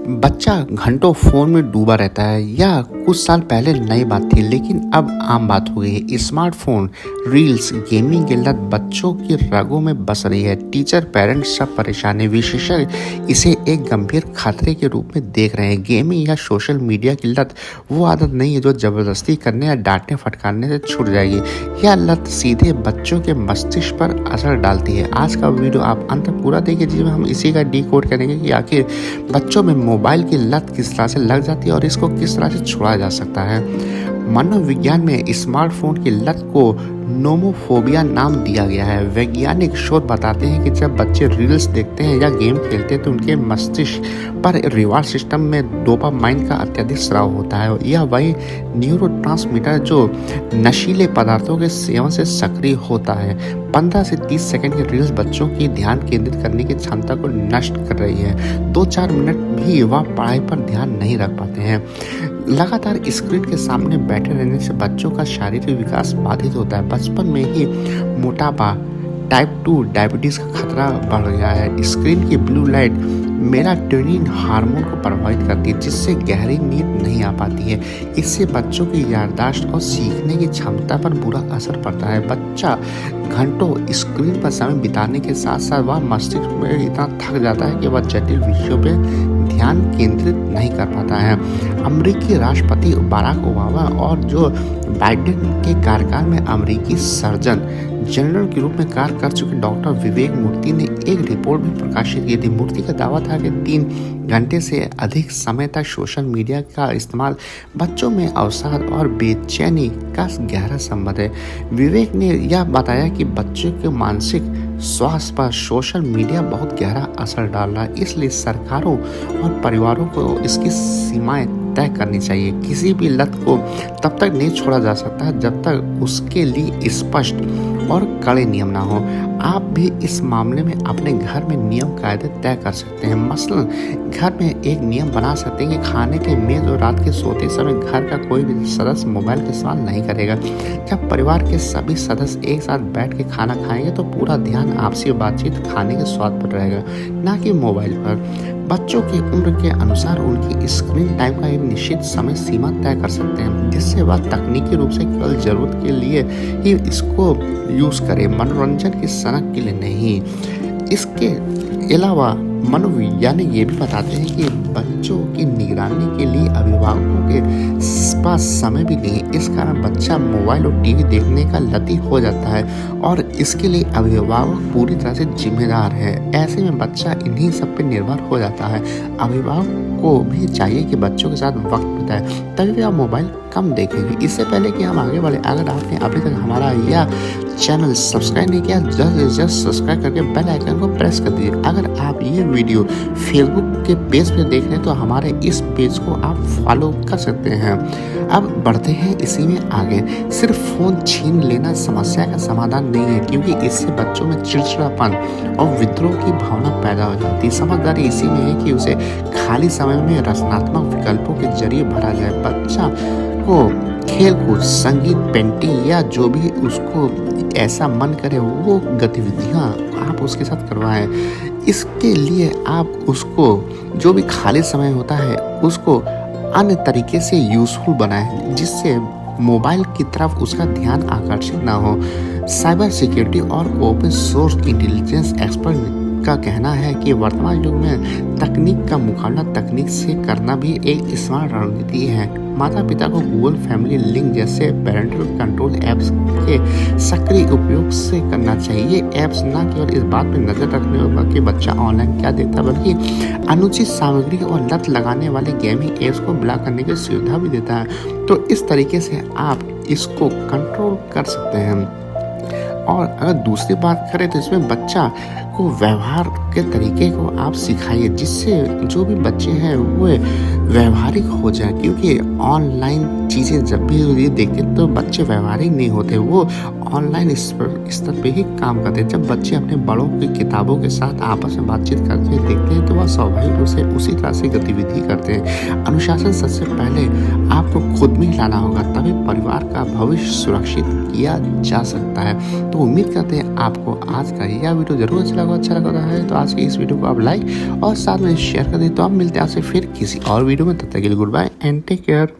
बच्चा घंटों फ़ोन में डूबा रहता है। यह कुछ साल पहले नई बात थी, लेकिन अब आम बात हो गई है। स्मार्टफ़ोन, रील्स, गेमिंग की लत बच्चों की रगों में बस रही है। टीचर, पेरेंट्स सब परेशान हैं। विशेषज्ञ इसे एक गंभीर खतरे के रूप में देख रहे हैं। गेमिंग या सोशल मीडिया की लत वो आदत नहीं है जो ज़बरदस्ती करने या डांटने फटकारने से छूट जाएगी। यह लत सीधे बच्चों के मस्तिष्क पर असर डालती है। आज का वीडियो आप अंत तक पूरा देखिए, जिसमें हम इसी का डिकोड करेंगे कि आखिर बच्चों में मोबाइल की लत किस तरह से लग जाती है और इसको किस तरह से छुड़ाया जा सकता है। मनोविज्ञान में स्मार्टफोन की लत को नोमोफोबिया नाम दिया गया है। वैज्ञानिक शोध बताते हैं कि जब बच्चे रील्स देखते हैं या गेम खेलते हैं तो उनके मस्तिष्क पर रिवार्ड सिस्टम में डोपामाइन का अत्यधिक स्राव होता है। यह वही न्यूरोट्रांसमीटर जो नशीले पदार्थों के सेवन से सक्रिय होता है। 15 से 30 सेकंड की रील्स बच्चों की ध्यान केंद्रित करने की क्षमता को नष्ट कर रही है। 2-4 मिनट भी वह पढ़ाई पर ध्यान नहीं रख पाते हैं। लगातार स्क्रीन के सामने बैठे रहने से बच्चों का शारीरिक विकास बाधित होता है। बचपन में ही मोटापा, टाइप 2 डायबिटीज का खतरा बढ़ गया है। स्क्रीन की ब्लू लाइट मेलाटोनिन हार्मोन को प्रभावित करती है, जिससे गहरी नींद नहीं आ पाती है। इससे बच्चों की याददाश्त और सीखने की क्षमता पर बुरा असर पड़ता है। बच्चा घंटों स्क्रीन पर समय बिताने के साथ साथ वह मस्तिष्क में इतना थक जाता है कि वह जटिल विषयों पर ध्यान केंद्रित नहीं कर पाता है। अमेरिकी राष्ट्रपति बराक ओबामा और जो बाइडेन के कार्यकाल में अमेरिकी सर्जन जनरल के रूप में कार्य कर चुके डॉक्टर विवेक मूर्ति ने एक रिपोर्ट भी प्रकाशित की थी। मूर्ति का दावा था कि 3 घंटे से अधिक समय तक सोशल मीडिया का इस्तेमाल बच्चों में अवसाद और बेचैनी का गहरा संबंध है। विवेक ने यह बताया कि बच्चों के मानसिक स्वास्थ्य पर सोशल मीडिया बहुत गहरा असर डाल रहा है, इसलिए सरकारों और परिवारों को इसकी सीमाएं तय करनी चाहिए। किसी भी लत को तब तक नहीं छोड़ा जा सकता जब तक उसके लिए स्पष्ट और कड़े नियम ना हो। आप भी इस मामले में अपने घर में नियम कायदे तय कर सकते हैं। मसलन घर में एक नियम बना सकते हैं कि खाने के मेज और रात के सोते समय घर का कोई भी सदस्य मोबाइल का इस्तेमाल नहीं करेगा। जब परिवार के सभी सदस्य एक साथ बैठ के खाना खाएंगे तो पूरा ध्यान आपसी बातचीत, खाने के स्वाद पर रहेगा, ना कि मोबाइल पर। बच्चों की उम्र के अनुसार उनकी स्क्रीन टाइम का एक निश्चित समय सीमा तय कर सकते हैं, जिससे वह तकनीकी रूप से केवल जरूरत के लिए ही इसको यूज करे, मनोरंजन की सनक के लिए नहीं। इसके अलावा मनोवैज्ञानिक ये भी बताते हैं कि बच्चों की निगरानी के लिए अभिभावकों के पास समय भी नहीं। इस कारण बच्चा मोबाइल और टीवी देखने का लती हो जाता है और इसके लिए अभिभावक पूरी तरह से जिम्मेदार है। ऐसे में बच्चा इन्हीं सब पे निर्भर हो जाता है। अभिभावक को भी चाहिए कि बच्चों के साथ वक्त बिताए, तभी वह मोबाइल कम देखेंगे। इससे पहले कि हम आगे बढ़े, अगर आपने अभी तक हमारा यह चैनल सब्सक्राइब नहीं किया, जल्द सब्सक्राइब करके बेल आइकन को प्रेस कर दीजिए। अगर आप ये वीडियो फेसबुक के पेज पे देख रहे हैं तो हमारे इस पेज को आप फॉलो कर सकते हैं। अब बढ़ते हैं इसी में आगे। सिर्फ फ़ोन छीन लेना समस्या का समाधान नहीं है, क्योंकि इससे बच्चों में चिड़चिड़ापन और विद्रोह की भावना पैदा हो जाती है। समझदारी इसी में है कि उसे खाली समय में रचनात्मक विकल्पों के जरिए भरा जाए। बच्चा को खेलकूद, संगीत, पेंटिंग या जो भी उसको ऐसा मन करे वो गतिविधियाँ आप उसके साथ करवाएं। इसके लिए आप उसको जो भी खाली समय होता है उसको अन्य तरीके से यूजफुल बनाएं, जिससे मोबाइल की तरफ उसका ध्यान आकर्षित ना हो। साइबर सिक्योरिटी और ओपन सोर्स इंटेलिजेंस एक्सपर्ट का कहना है कि वर्तमान युग में तकनीक का मुकाबला तकनीक से करना भी एक स्मार्ट रणनीति है। माता पिता को गूगल फैमिली लिंक जैसे पेरेंटल कंट्रोल ऐप्स के सक्रिय उपयोग से करना चाहिए। ये ऐप्स न केवल इस बात पर नजर रखने होगा कि बच्चा ऑनलाइन क्या देखता है, बल्कि अनुचित सामग्री और लत लगाने वाले गेमिंग ऐप्स को ब्लॉक करने की सुविधा भी देता है। तो इस तरीके से आप इसको कंट्रोल कर सकते हैं। और अगर दूसरी बात करें तो इसमें बच्चा को व्यवहार के तरीके को आप सिखाइए, जिससे जो भी बच्चे हैं वो व्यवहारिक हो जाए, क्योंकि ऑनलाइन चीज़ें जब भी ये देखते हैं तो बच्चे व्यवहारिक नहीं होते, वो ऑनलाइन स्तर पे ही काम करते हैं। जब बच्चे अपने बड़ों की किताबों के साथ आपस में बातचीत करते देखते हैं तो वह स्वाभाविक रूप से उसी तरह से गतिविधि करते हैं। अनुशासन सबसे पहले आपको खुद में लाना होगा, तभी परिवार का भविष्य सुरक्षित किया जा सकता है। तो उम्मीद करते हैं आपको आज का यह वीडियो जरूर अच्छा लगा है तो आज की इस वीडियो को आप लाइक और साथ में शेयर कर दें। तो आप मिलते हैं आपसे फिर किसी और वीडियो में, तब तक के लिए goodbye and take care.